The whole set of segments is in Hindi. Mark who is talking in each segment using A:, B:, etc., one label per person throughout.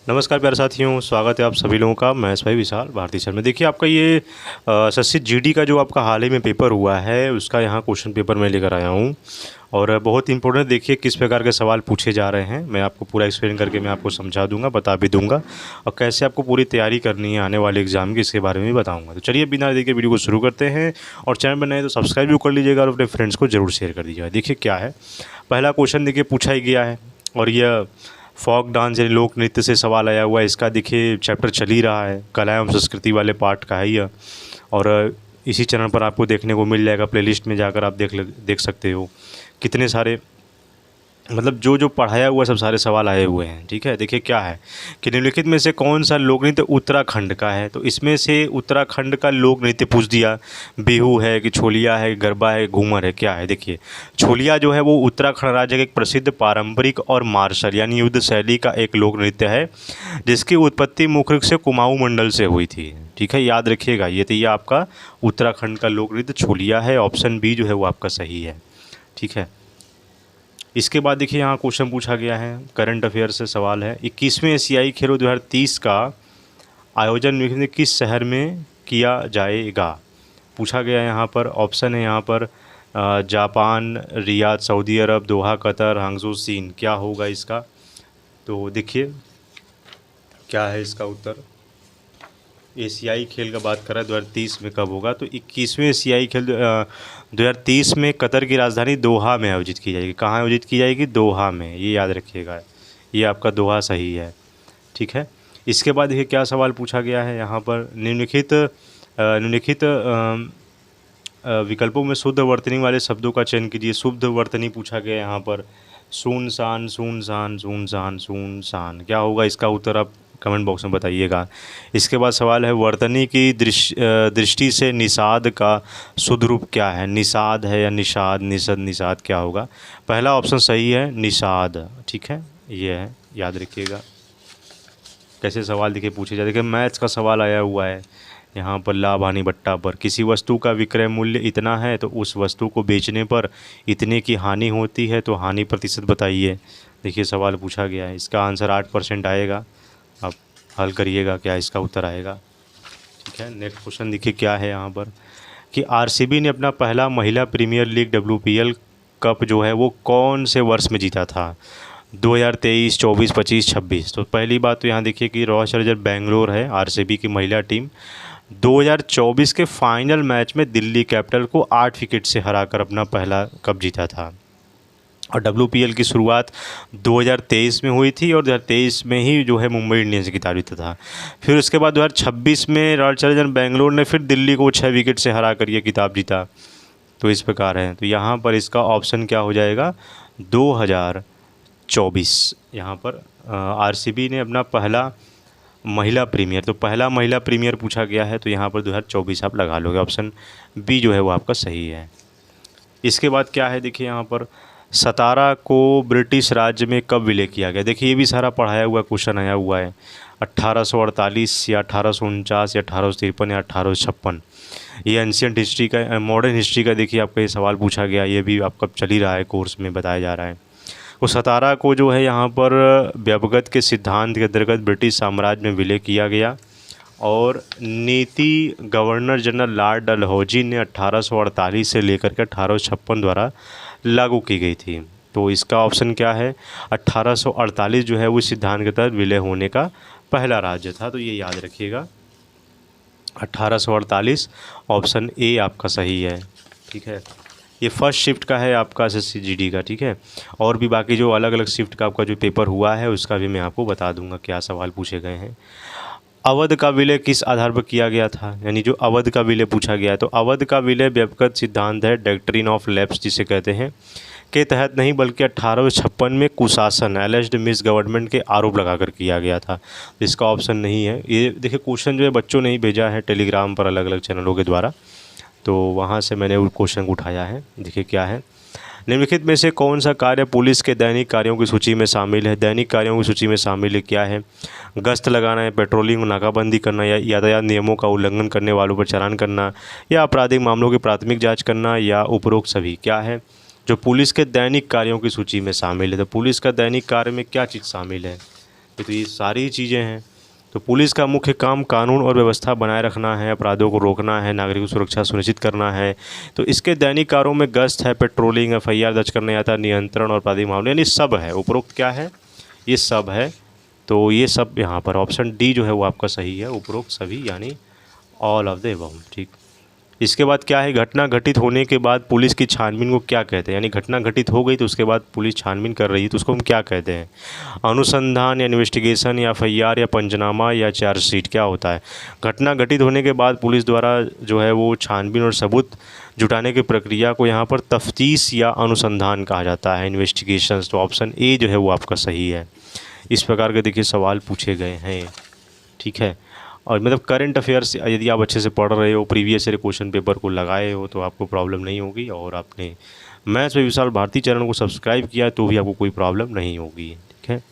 A: नमस्कार प्यारे साथियों, स्वागत है आप सभी लोगों का। महेश भाई विशाल भारती सर में। देखिए आपका ये एसएससी जीडी का जो आपका हाल ही में पेपर हुआ है उसका यहाँ क्वेश्चन पेपर मैं लेकर आया हूँ और बहुत इंपॉर्टेंट। देखिए किस प्रकार के सवाल पूछे जा रहे हैं, मैं आपको पूरा एक्सप्लेन करके मैं आपको समझा दूंगा, बता भी दूंगा और कैसे आपको पूरी तैयारी करनी है आने वाले एग्जाम की, इसके बारे में भी बताऊँगा। तो चलिए बिना देखे वीडियो को शुरू करते हैं और चैनल पर नए तो सब्सक्राइब भी कर लीजिएगा और अपने फ्रेंड्स को जरूर शेयर कर दीजिएगा। देखिए क्या है, पहला क्वेश्चन देखिए पूछा ही गया है और यह फोक डांस यानी लोक नृत्य से सवाल आया हुआ है। इसका देखिए चैप्टर चल ही रहा है, कला एवं संस्कृति वाले पार्ट का है यह और इसी चैनल पर आपको देखने को मिल जाएगा। प्लेलिस्ट में जाकर आप देख सकते हो कितने सारे मतलब जो जो पढ़ाया हुआ सब सारे सवाल आए हुए हैं। ठीक है, देखिए क्या है कि निम्नलिखित में से कौन सा लोक नृत्य उत्तराखंड का है। तो इसमें से उत्तराखंड का लोक नृत्य पूछ दिया, बिहू है कि छोलिया है, गरबा है, घूमर है, क्या है। देखिए छोलिया जो है वो उत्तराखंड राज्य का एक प्रसिद्ध पारंपरिक और मार्शल यानी युद्ध शैली का एक लोक नृत्य है जिसकी उत्पत्ति मुख्य रूप से कुमाऊं मंडल से हुई थी। ठीक है, याद रखिएगा ये। तो ये आपका उत्तराखंड का लोक नृत्य छोलिया है। ऑप्शन बी जो है वो आपका सही है। ठीक है, इसके बाद देखिए यहाँ क्वेश्चन पूछा गया है, करंट अफेयर से सवाल है। 21वें एशियाई खेलों 2030 का आयोजन निम्नलिखित में किस शहर में किया जाएगा, पूछा गया है यहाँ पर। ऑप्शन है यहाँ पर जापान, रियाद सऊदी अरब, दोहा कतर, हांगझो चीन। क्या होगा इसका, तो देखिए क्या है इसका उत्तर। एशियाई खेल का बात करें 2030 में कब होगा, तो 21वें एशियाई खेल 2030 में कतर की राजधानी दोहा में आयोजित की जाएगी। कहाँ आयोजित की जाएगी, दोहा में, ये याद रखिएगा। ये आपका दोहा सही है। ठीक है, इसके बाद देखिए क्या सवाल पूछा गया है यहाँ पर। निम्नलिखित विकल्पों में शुद्ध वर्तनी वाले शब्दों का चयन कीजिए। शुद्ध वर्तनी पूछा गया यहाँ पर। सुनसान, सुनसान, सुनसान, सुनसान, क्या होगा इसका उत्तर, आप कमेंट बॉक्स में बताइएगा। इसके बाद सवाल है वर्तनी की दृष्टि से निषाद का शुद्ध रूप क्या है। निषाद है या निषाद, निषद, निषाद, क्या होगा। पहला ऑप्शन सही है, निषाद। ठीक है, ये है, याद रखिएगा। कैसे सवाल देखिए पूछे जाते। देखिए मैथ्स का सवाल आया हुआ है यहाँ पर। लाभ हानि बट्टा पर किसी वस्तु का विक्रय मूल्य इतना है तो उस वस्तु को बेचने पर इतने की हानि होती है, तो हानि प्रतिशत बताइए। देखिए सवाल पूछा गया है, इसका आंसर 8% आएगा। आप हल करिएगा क्या इसका उत्तर आएगा। ठीक है, नेक्स्ट क्वेश्चन देखिए क्या है यहाँ पर कि आरसीबी ने अपना पहला महिला प्रीमियर लीग डब्ल्यूपीएल कप जो है वो कौन से वर्ष में जीता था। 2023, 24, 25, 26। तो पहली बात तो यहाँ देखिए कि रॉयल चैलेंजर बेंगलोर है आरसीबी की महिला टीम। 2024 के फाइनल मैच में दिल्ली कैपिटल को 8 विकेट से हराकर अपना पहला कप जीता था और डब्ल्यूपीएल की शुरुआत 2023 में हुई थी और 2023 में ही जो है मुंबई इंडियंस की तारीफ था। फिर उसके बाद 2026 में रॉयल चैलेंजर बेंगलोर ने फिर दिल्ली को 6 विकेट से हरा कर ये खिताब जीता। तो इस प्रकार है, तो यहाँ पर इसका ऑप्शन क्या हो जाएगा, 2024। यहाँ पर आरसीबी ने अपना पहला महिला प्रीमियर, तो पहला महिला प्रीमियर पूछा गया है, तो यहाँ पर 2024 आप लगा लोगे। ऑप्शन बी जो है वो आपका सही है। इसके बाद क्या है देखिए यहाँ पर, सतारा को ब्रिटिश राज्य में कब विलय किया गया। देखिए ये भी सारा पढ़ाया हुआ क्वेश्चन आया हुआ है। 1848 या 1849 या 1853 या 1856। ये एंशियंट हिस्ट्री का, मॉडर्न हिस्ट्री का देखिए आपका ये सवाल पूछा गया। ये भी आपका चल ही रहा है, कोर्स में बताया जा रहा है। तो सतारा को जो है यहाँ पर व्यवगत के सिद्धांत के अंतर्गत ब्रिटिश साम्राज्य में विलय किया गया और नीति गवर्नर जनरल लॉर्ड डलहौजी ने 1848 से लेकर के 1856 द्वारा लागू की गई थी। तो इसका ऑप्शन क्या है, 1848 जो है वो सिद्धांत के तहत विलय होने का पहला राज्य था। तो ये याद रखिएगा, 1848 ऑप्शन ए आपका सही है। ठीक है, ये फर्स्ट शिफ्ट का है आपका एसएससी जीडी का। ठीक है, और भी बाकी जो अलग अलग शिफ्ट का आपका जो पेपर हुआ है उसका भी मैं आपको बता दूंगा क्या सवाल पूछे गए हैं। अवध का विलय किस आधार पर किया गया था, यानी जो अवध का विलय पूछा गया है, तो अवध का विलय व्यवगत सिद्धांत है, डॉक्ट्रिन ऑफ लैप्स जिसे कहते हैं, के तहत नहीं बल्कि 1856 में कुशासन एलिज्ड मिस गवर्नमेंट के आरोप लगाकर किया गया था। इसका ऑप्शन नहीं है। ये देखिए क्वेश्चन जो है बच्चों ने ही भेजा है टेलीग्राम पर अलग अलग चैनलों के द्वारा, तो वहाँ से मैंने वो क्वेश्चन उठाया है। देखिए क्या है, निम्नलिखित में से कौन सा कार्य पुलिस के दैनिक कार्यों की सूची में शामिल है। दैनिक कार्यों की सूची में शामिल है क्या है, गश्त लगाना है, पेट्रोलिंग, नाकाबंदी करना, या यातायात नियमों का उल्लंघन करने वालों पर चालान करना, या आपराधिक मामलों की प्राथमिक जांच करना, या उपरोक्त सभी। क्या है जो पुलिस के दैनिक कार्यों की सूची में शामिल है। तो पुलिस का दैनिक कार्य में क्या चीज़ शामिल है, तो ये सारी चीज़ें हैं। तो पुलिस का मुख्य काम कानून और व्यवस्था बनाए रखना है, अपराधों को रोकना है, नागरिकों की सुरक्षा सुनिश्चित करना है। तो इसके दैनिक कार्यों में गश्त है, पेट्रोलिंग, एफआईआर दर्ज करने आता, नियंत्रण और आपराधिक मामले, यानी सब है। उपरोक्त क्या है, ये सब है। तो ये सब यहाँ पर ऑप्शन डी जो है वो आपका सही है, उपरोक्त सभी, यानी ऑल ऑफ द अबव। ठीक। इसके बाद क्या है, घटना घटित होने के बाद पुलिस की छानबीन को क्या कहते हैं, यानी घटना घटित हो गई तो उसके बाद पुलिस छानबीन कर रही है तो उसको हम क्या कहते हैं। अनुसंधान या इन्वेस्टिगेशन या एफआईआर या पंचनामा या चार्जशीट, क्या होता है। घटना घटित होने के बाद पुलिस द्वारा जो है वो छानबीन और सबूत जुटाने की प्रक्रिया को यहाँ पर तफ्तीश या अनुसंधान कहा जाता है, इन्वेस्टिगेशंस। तो ऑप्शन ए जो है वो आपका सही है। इस प्रकार के देखिए सवाल पूछे गए हैं। ठीक है। और मतलब करंट अफेयर्स यदि आप अच्छे से पढ़ रहे हो, प्रीवियस ईयर क्वेश्चन पेपर को लगाए हो, तो आपको प्रॉब्लम नहीं होगी। और आपने maths with Vishal Bharati channel को सब्सक्राइब किया तो भी आपको कोई प्रॉब्लम नहीं होगी। ठीक है।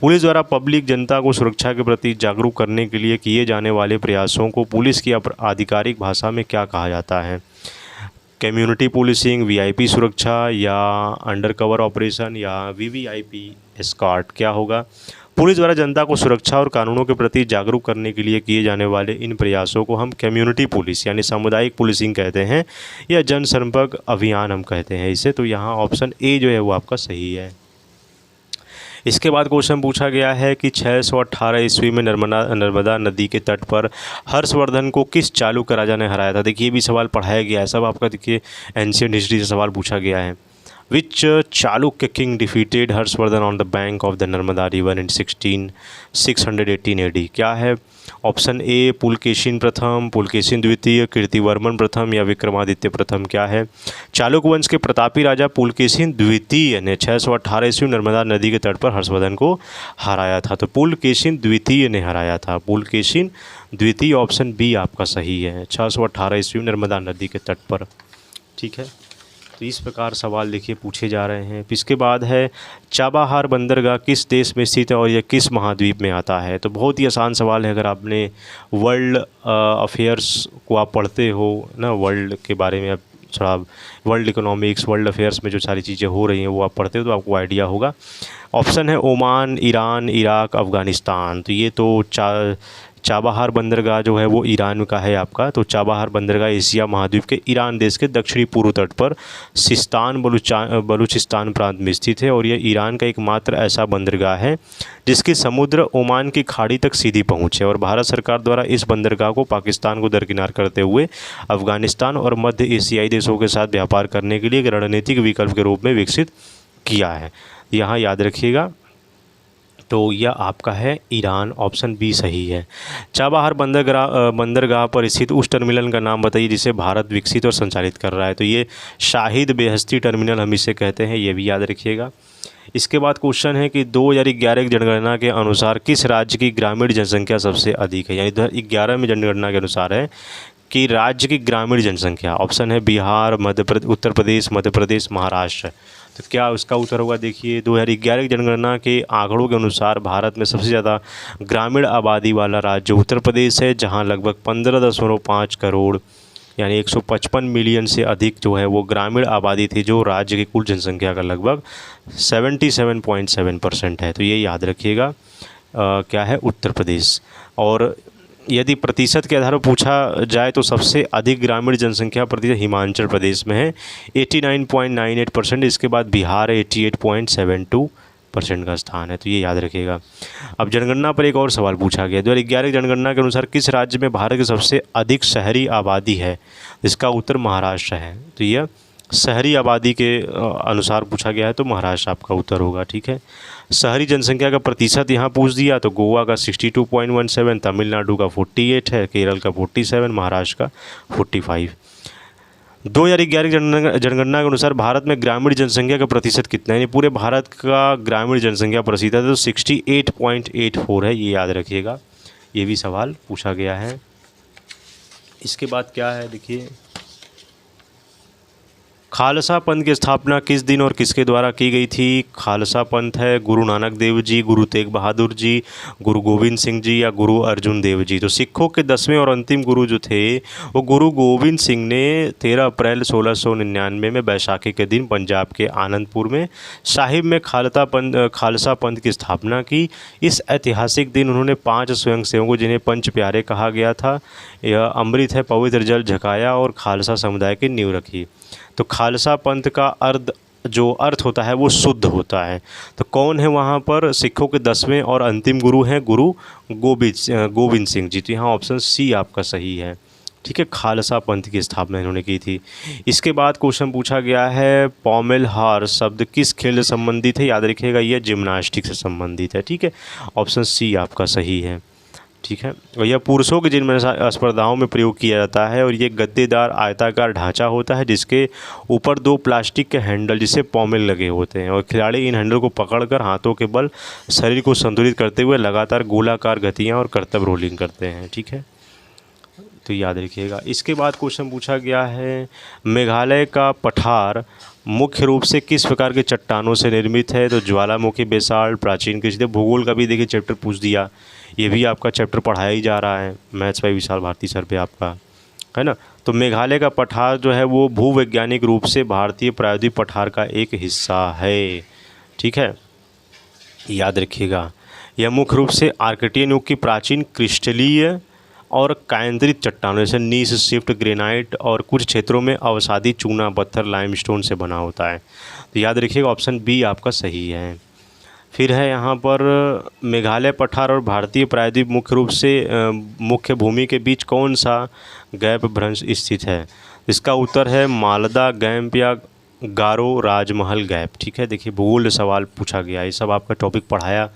A: पुलिस द्वारा पब्लिक जनता को सुरक्षा के प्रति जागरूक करने के लिए किए जाने वाले प्रयासों को पुलिस की आधिकारिक भाषा में क्या कहा जाता है। कम्युनिटी पुलिसिंग, वीआईपी सुरक्षा, या अंडरकवर ऑपरेशन, या वीवीआईपी एस्कॉर्ट, क्या होगा। पुलिस द्वारा जनता को सुरक्षा और कानूनों के प्रति जागरूक करने के लिए किए जाने वाले इन प्रयासों को हम कम्युनिटी पुलिस यानी सामुदायिक पुलिसिंग कहते हैं, या जनसंपर्क अभियान हम कहते हैं इसे। तो यहाँ ऑप्शन ए जो है वो आपका सही है। इसके बाद क्वेश्चन पूछा गया है कि 618 ईस्वी में नर्मदा नदी के तट पर हर्षवर्धन को किस चालुक्य राजा ने हराया था। देखिए ये भी सवाल पढ़ाया गया है, सब आपका देखिए एंशिएंट हिस्ट्री से सवाल पूछा गया है। Which Chalukya king defeated Harshavardhana on the bank of the Narmada river in 618 AD, क्या है। ऑप्शन ए पुलकेशिन प्रथम, पुलकेशिन द्वितीय, कीर्तिवर्मन प्रथम, या विक्रमादित्य प्रथम, क्या है। चालुक्य वंश के प्रतापी राजा पुलकेशिन द्वितीय ने 618 ईस्वी नर्मदा नदी के तट पर हर्षवर्धन को हराया था। तो पुलकेशिन द्वितीय ने हराया था, पुलकेशिन द्वितीय, ऑप्शन बी आपका सही है, 618 ईस्वी नर्मदा नदी के तट पर। ठीक है। तो इस प्रकार सवाल देखिए पूछे जा रहे हैं। इसके बाद है चाबाहार बंदरगाह किस देश में स्थित है और यह किस महाद्वीप में आता है। तो बहुत ही आसान सवाल है, अगर आपने वर्ल्ड अफेयर्स को आप पढ़ते हो ना, वर्ल्ड के बारे में आप थोड़ा वर्ल्ड इकोनॉमिक्स, वर्ल्ड अफेयर्स में जो सारी चीज़ें हो रही हैं वो आप पढ़ते हो तो आपको आइडिया होगा। ऑप्शन है ओमान, ईरान, इराक, अफ़गानिस्तान। तो ये तो चाबाहार बंदरगाह जो है वो ईरान का है आपका। तो चाबाहार बंदरगाह एशिया महाद्वीप के ईरान देश के दक्षिणी पूर्व तट पर सिस्तान बलूचिस्तान प्रांत में स्थित है, और यह ईरान का एकमात्र ऐसा बंदरगाह है जिसकी समुद्र ओमान की खाड़ी तक सीधी पहुंच है। और भारत सरकार द्वारा इस बंदरगाह को पाकिस्तान को दरकिनार करते हुए अफ़गानिस्तान और मध्य एशियाई देशों के साथ व्यापार करने के लिए एक रणनीतिक विकल्प के रूप में विकसित किया है। यहाँ याद रखिएगा। तो यह आपका है ईरान, ऑप्शन बी सही है। चाबाहार बंदरगाह पर स्थित उस टर्मिनल का नाम बताइए जिसे भारत विकसित और संचालित कर रहा है। तो ये शाहिद बेहस्ती टर्मिनल हम इसे कहते हैं, ये भी याद रखिएगा। इसके बाद क्वेश्चन है कि 2011 की जनगणना के अनुसार किस राज्य की ग्रामीण जनसंख्या सबसे अधिक है। यानी 2011 में जनगणना के अनुसार है कि राज्य की ग्रामीण जनसंख्या, ऑप्शन है बिहार, उत्तर प्रदेश, मध्य प्रदेश, महाराष्ट्र। तो क्या उसका उत्तर होगा, देखिए 2011 की जनगणना के आंकड़ों के अनुसार भारत में सबसे ज़्यादा ग्रामीण आबादी वाला राज्य उत्तर प्रदेश है, जहां लगभग 15.5 करोड़ यानी 155 मिलियन से अधिक जो है वो ग्रामीण आबादी थी, जो राज्य की कुल जनसंख्या का लगभग 77.7% है। तो ये याद रखिएगा, क्या है, उत्तर प्रदेश। और यदि प्रतिशत के आधार पर पूछा जाए तो सबसे अधिक ग्रामीण जनसंख्या प्रतिशत हिमाचल प्रदेश में है 89.98%। इसके बाद बिहार 88.72% का स्थान है। तो ये याद रखिएगा। अब जनगणना पर एक और सवाल पूछा गया, 2011 जनगणना के अनुसार किस राज्य में भारत की सबसे अधिक शहरी आबादी है। इसका उत्तर महाराष्ट्र है। तो यह शहरी आबादी के अनुसार पूछा गया है, तो महाराष्ट्र आपका उत्तर होगा। ठीक है। शहरी जनसंख्या का प्रतिशत यहाँ पूछ दिया, तो गोवा का 62.17, तमिलनाडु का 48 है, केरल का 47, महाराष्ट्र का 45। 2011 जनगणना के अनुसार भारत में ग्रामीण जनसंख्या का प्रतिशत कितना है, यानी पूरे भारत का ग्रामीण जनसंख्या प्रतिशत है तो 68.84 है, ये याद रखिएगा। ये भी सवाल पूछा गया है। इसके बाद क्या है, देखिए खालसा पंथ की स्थापना किस दिन और किसके द्वारा की गई थी? खालसा पंथ है गुरु नानक देव जी, गुरु तेग बहादुर जी, गुरु गोविंद सिंह जी या गुरु अर्जुन देव जी। तो सिखों के 10वें और अंतिम गुरु जो थे वो गुरु गोविंद सिंह ने 13 अप्रैल 1699 में बैसाखी के दिन पंजाब के आनंदपुर में साहिब में खालसा पंथ की स्थापना की। इस ऐतिहासिक दिन उन्होंने 5 स्वयंसेवकों जिन्हें पंच प्यारे कहा गया था, यह अमृत है पवित्र जल झकाया और खालसा समुदाय की नींव रखी। तो खालसा पंथ का अर्थ होता है वो शुद्ध होता है। तो कौन है वहाँ पर? सिखों के 10वें और अंतिम गुरु हैं गुरु गोविंद सिंह जी। तो यहाँ ऑप्शन सी आपका सही है। ठीक है, खालसा पंथ की स्थापना इन्होंने की थी। इसके बाद क्वेश्चन पूछा गया है पॉमेल हार शब्द किस खेल से संबंधित है? याद रखिएगा ये जिम्नास्टिक से संबंधित है। ठीक है, ऑप्शन सी आपका सही है। ठीक है, और यह पुरुषों के जिन स्पर्धाओं में प्रयोग किया जाता है और ये गद्देदार आयताकार ढांचा होता है जिसके ऊपर 2 प्लास्टिक के हैंडल जिसे पॉमेल लगे होते हैं और खिलाड़ी इन हैंडल को पकड़कर हाथों के बल शरीर को संतुलित करते हुए लगातार गोलाकार गतियां और कर्तव्य रोलिंग करते हैं। ठीक है, तो याद रखिएगा। इसके बाद क्वेश्चन पूछा गया है मेघालय का पठार मुख्य रूप से किस प्रकार के चट्टानों से निर्मित है? तो ज्वालामुखी, बेसाल्ट, प्राचीन कृषि। भूगोल का भी देखिए चैप्टर पूछ दिया, ये भी आपका चैप्टर पढ़ाया ही जा रहा है maths by Vishal Bharati sir पे आपका, है ना। तो मेघालय का पठार जो है वो भूवैज्ञानिक रूप से भारतीय प्रायद्वीप पठार का एक हिस्सा है। ठीक है, याद रखिएगा। यह मुख्य रूप से आर्कटियन युग की प्राचीन क्रिस्टलीय और कायंत्रित चट्टानों जैसे नीस, शिफ्ट, ग्रेनाइट और कुछ क्षेत्रों में अवसादी चूना पत्थर लाइमस्टोन से बना होता है। तो याद रखिएगा ऑप्शन बी आपका सही है। फिर है यहाँ पर मेघालय पठार और भारतीय प्रायद्वीप मुख्य रूप से मुख्य भूमि के बीच कौन सा गैप भ्रंश स्थित है? इसका उत्तर है मालदा गैप या गारो राजमहल गैप। ठीक है, देखिए भूगोल सवाल पूछा गया, ये सब आपका टॉपिक पढ़ाया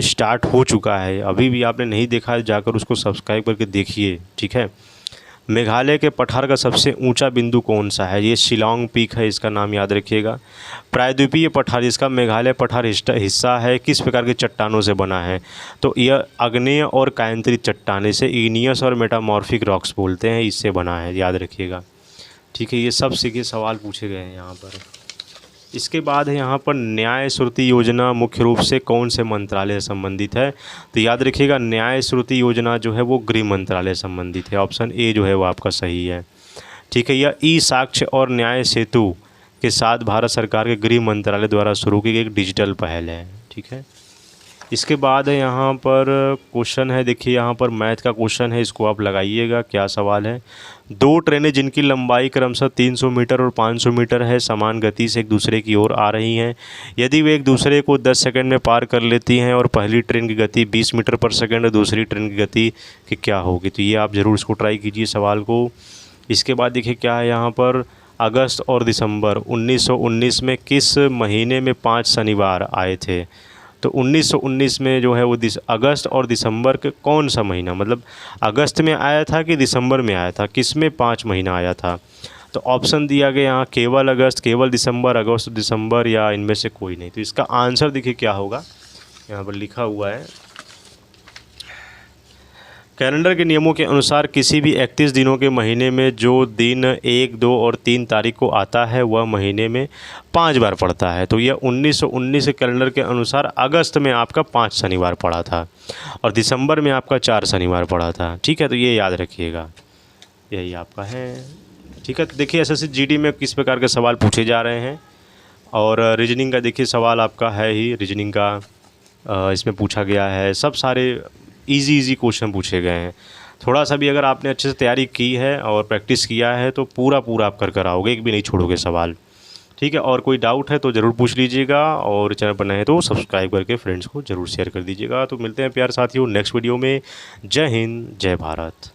A: स्टार्ट हो चुका है। अभी भी आपने नहीं देखा है जाकर उसको सब्सक्राइब करके देखिए। ठीक है, मेघालय के पठार का सबसे ऊंचा बिंदु कौन सा है? ये शिलांग पीक है, इसका नाम याद रखिएगा। प्रायद्वीपीय पठार जिसका मेघालय पठार हिस्सा है किस प्रकार के चट्टानों से बना है? तो यह आग्नेय और कायंत्रित चट्टाने से इग्नियस और मेटामॉर्फिक रॉक्स बोलते हैं, इससे बना है, याद रखिएगा। ठीक है, ये सब सीखे सवाल पूछे गए हैं यहाँ पर। इसके बाद है यहाँ पर न्याय श्रुति योजना मुख्य रूप से कौन से मंत्रालय से संबंधित है? तो याद रखिएगा न्याय श्रुति योजना जो है वो गृह मंत्रालय से संबंधित है। ऑप्शन ए जो है वो आपका सही है। ठीक है, यह ई साक्ष्य और न्याय सेतु के साथ भारत सरकार के गृह मंत्रालय द्वारा शुरू की गई एक डिजिटल पहल है। ठीक है, इसके बाद है यहाँ पर क्वेश्चन है, देखिए यहाँ पर मैथ का क्वेश्चन है, इसको आप लगाइएगा। क्या सवाल है? 2 ट्रेनें जिनकी लंबाई क्रमशः 300 मीटर और 500 मीटर है समान गति से एक दूसरे की ओर आ रही हैं। यदि वे एक दूसरे को 10 सेकंड में पार कर लेती हैं और पहली ट्रेन की गति 20 मीटर पर सेकंड और दूसरी ट्रेन की गति की क्या होगी? तो ये आप ज़रूर इसको ट्राई कीजिए सवाल को। इसके बाद देखिए क्या है यहाँ पर अगस्त और दिसंबर 1919 में किस महीने में 5 शनिवार आए थे? तो 1919 में जो है वो अगस्त और दिसंबर के कौन सा महीना, मतलब अगस्त में आया था कि दिसंबर में आया था, किस में 5 महीना आया था? तो ऑप्शन दिया गया यहाँ केवल अगस्त, केवल दिसंबर, अगस्त दिसंबर या इनमें से कोई नहीं। तो इसका आंसर देखिए क्या होगा, यहाँ पर लिखा हुआ है कैलेंडर के नियमों के अनुसार किसी भी 31 दिनों के महीने में जो दिन 1, 2 और 3 तारीख को आता है वह महीने में 5 बार पड़ता है। तो यह 1919 कैलेंडर के अनुसार अगस्त में आपका 5 शनिवार पड़ा था और दिसंबर में आपका 4 शनिवार पड़ा था। ठीक है, तो ये याद रखिएगा, यही आपका है। ठीक है, तो देखिए एसएससी जीडी में किस प्रकार के सवाल पूछे जा रहे हैं और रीजनिंग का देखिए सवाल आपका है ही, रीजनिंग का इसमें पूछा गया है। सब सारे इजी क्वेश्चन पूछे गए हैं। थोड़ा सा भी अगर आपने अच्छे से तैयारी की है और प्रैक्टिस किया है तो पूरा आप कर आओगे, एक भी नहीं छोड़ोगे सवाल। ठीक है, और कोई डाउट है तो ज़रूर पूछ लीजिएगा और चैनल पर नए हैं तो सब्सक्राइब करके फ्रेंड्स को ज़रूर शेयर कर दीजिएगा। तो मिलते हैं प्यारे साथियों नेक्स्ट वीडियो में। जय हिंद, जय भारत।